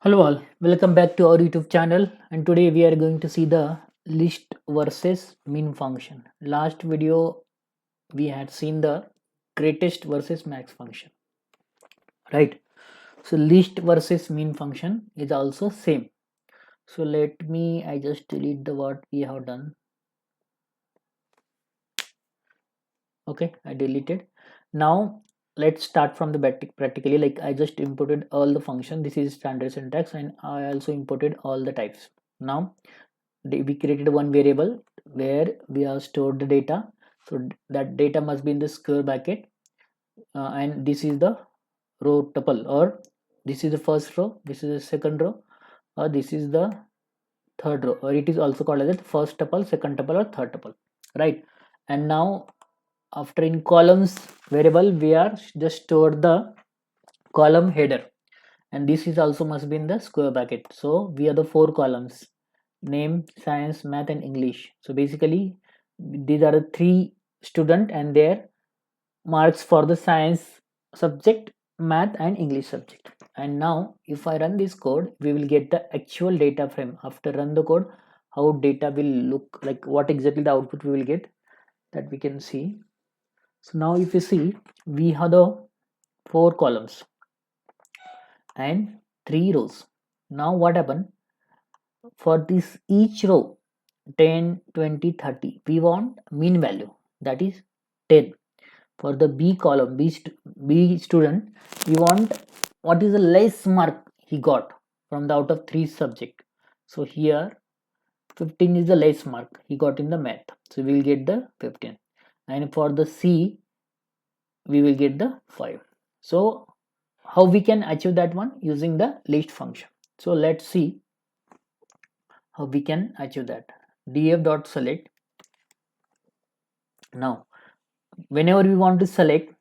Hello all, welcome back to our YouTube channel, and today we are going to see the list versus min function. Last video we had seen the greatest versus max function, right? So list versus min function is also same. So I just delete the what we have done. Okay, I deleted. Now let's start from the practically. Like I just imported all the function. This is standard syntax, and I also imported all the types. Now we created one variable where we have stored the data, so that data must be in the square bracket, and this is the row tuple, or this is the first row, this is the second row, or this is the third row, or it is also called as the first tuple, second tuple, or third tuple, right? And now after in columns variable we are just stored the column header, and this is also must be in the square bracket. So we are the four columns: name, science, math, and English. So basically these are the three student and their marks for the science subject, math, and English subject. And now if I run this code, we will get the actual data frame. After run the code, how data will look like, what exactly the output we will get, that we can see. So now if you see, we have the four columns and three rows. Now what happened, for this each row 10, 20, 30, we want mean value, that is 10. For the b column, b student, we want what is the less mark he got from the out of three subject. So here 15 is the less mark he got in the math, so we will get the 15. And for the c, we will get the 5. So how we can achieve that one? Using the list function. So let's see how we can achieve that. df.select. Now whenever we want to select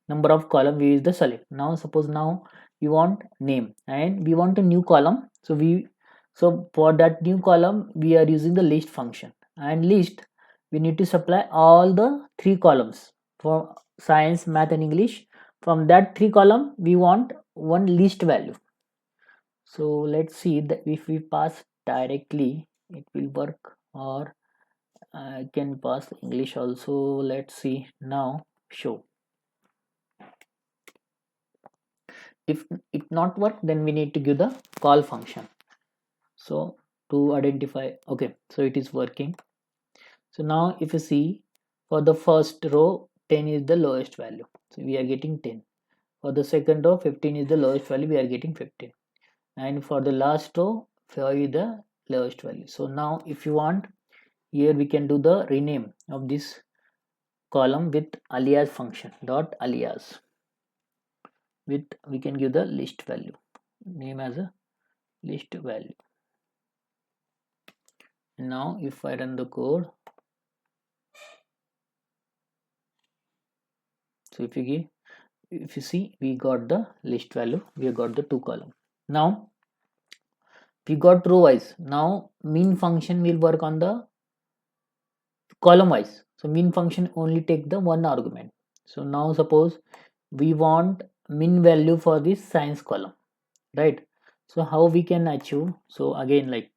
number of column, we use the select. Now suppose now we want name and we want a new column, so for that new column we are using the list function. And list, we need to supply all the three columns for science, math, and English. From that three column we want one list value. So let's see that if we pass directly it will work, or I can pass English also. Let's see now. Show. If it not work, then we need to give the call function. So to identify, okay, so it is working. So now if you see, for the first row 10 is the lowest value, so we are getting 10. For the second row 15 is the lowest value, we are getting 15. And for the last row 5 is the lowest value. So now if you want, here we can do the rename of this column with alias function, dot alias, with we can give the list value, name as a list value. And now if I run the code, so if you see, we got the list value, we have got the two column. Now we got row wise. Now min function will work on the column wise. So min function only take the one argument. So now suppose we want min value for this science column, right? So how we can achieve? So again, like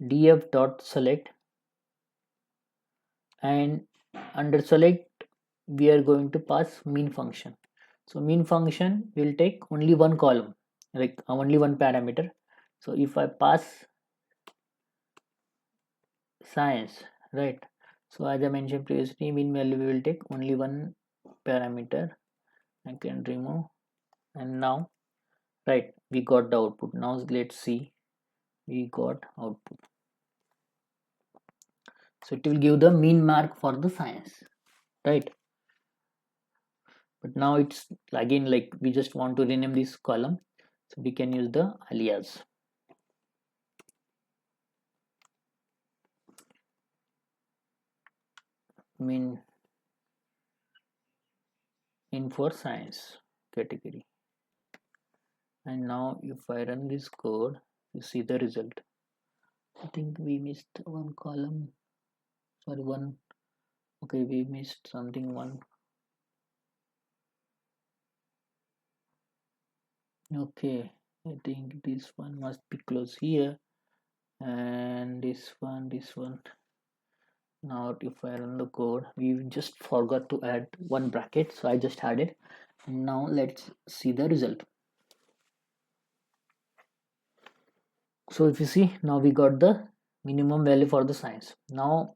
df.select, and under select we are going to pass min function. So min function will take only one column, like only one parameter. So if I pass science, right? So as I mentioned previously, min value we will take only one parameter. I can remove, and now, right, we got the output. Now let's see, we got output. So it will give the mean mark for the science, right? But now it's again like we just want to rename this column, so we can use the alias. Mean in for science category. And now if I run this code, you see the result. I think we missed one column, sorry, one, okay, we missed something, one, okay. I think this one must be close here, and this one. Now if I run the code, we just forgot to add one bracket, so I just added. Now let's see the result. So if you see, now we got the minimum value for the science. Now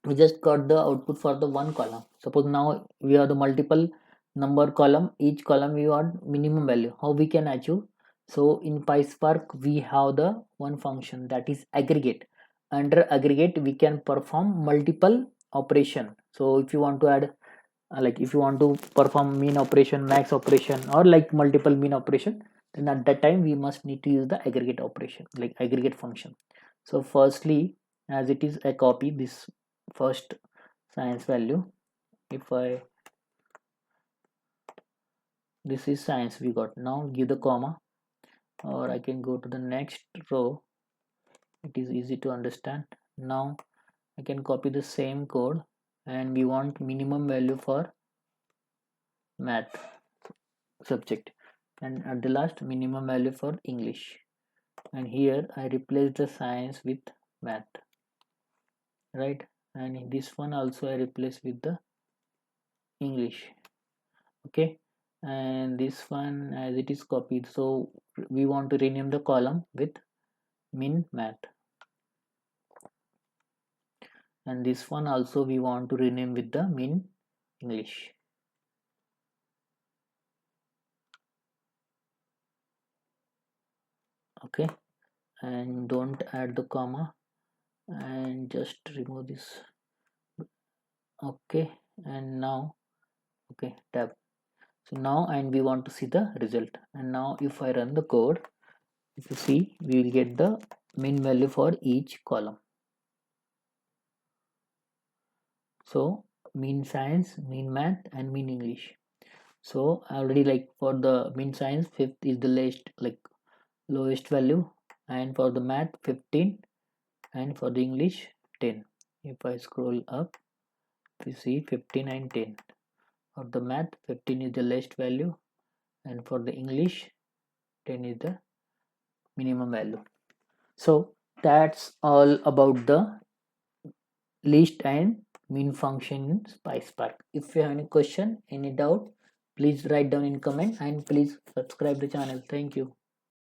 we just got the output for the one column. Suppose now we have the multiple number column, each column we want minimum value. How we can achieve? So in PySpark we have the one function, that is aggregate. Under aggregate we can perform multiple operation. So if you want to add like if you want to perform mean operation, max operation, or like multiple mean operation, then at that time we must need to use the aggregate operation, like aggregate function. So firstly, as it is a copy, this first science value, if I, this is science we got, now give the comma, or I can go to the next row, it is easy to understand. Now I can copy the same code, and we want minimum value for math subject, and at the last minimum value for English. And here I replace the science with math, right? And in this one also I replace with the English. Okay, and this one as it is copied, so we want to rename the column with min math, and this one also we want to rename with the min English. Okay, and don't add the comma, and just remove this. Okay, and now okay, tab. So now, and we want to see the result, and now if I run the code, if you see, we will get the min value for each column. So mean science, mean math, and mean English. So already, like for the mean science, 5th is the lowest value, and for the math 15, and for the English 10. If I scroll up, we see 15 and 10. For the math 15 is the lowest value, and for the English 10 is the minimum value. So that's all about the list and mean function in PySpark. If you have any question, any doubt, please write down in comment, and please subscribe the channel. Thank you.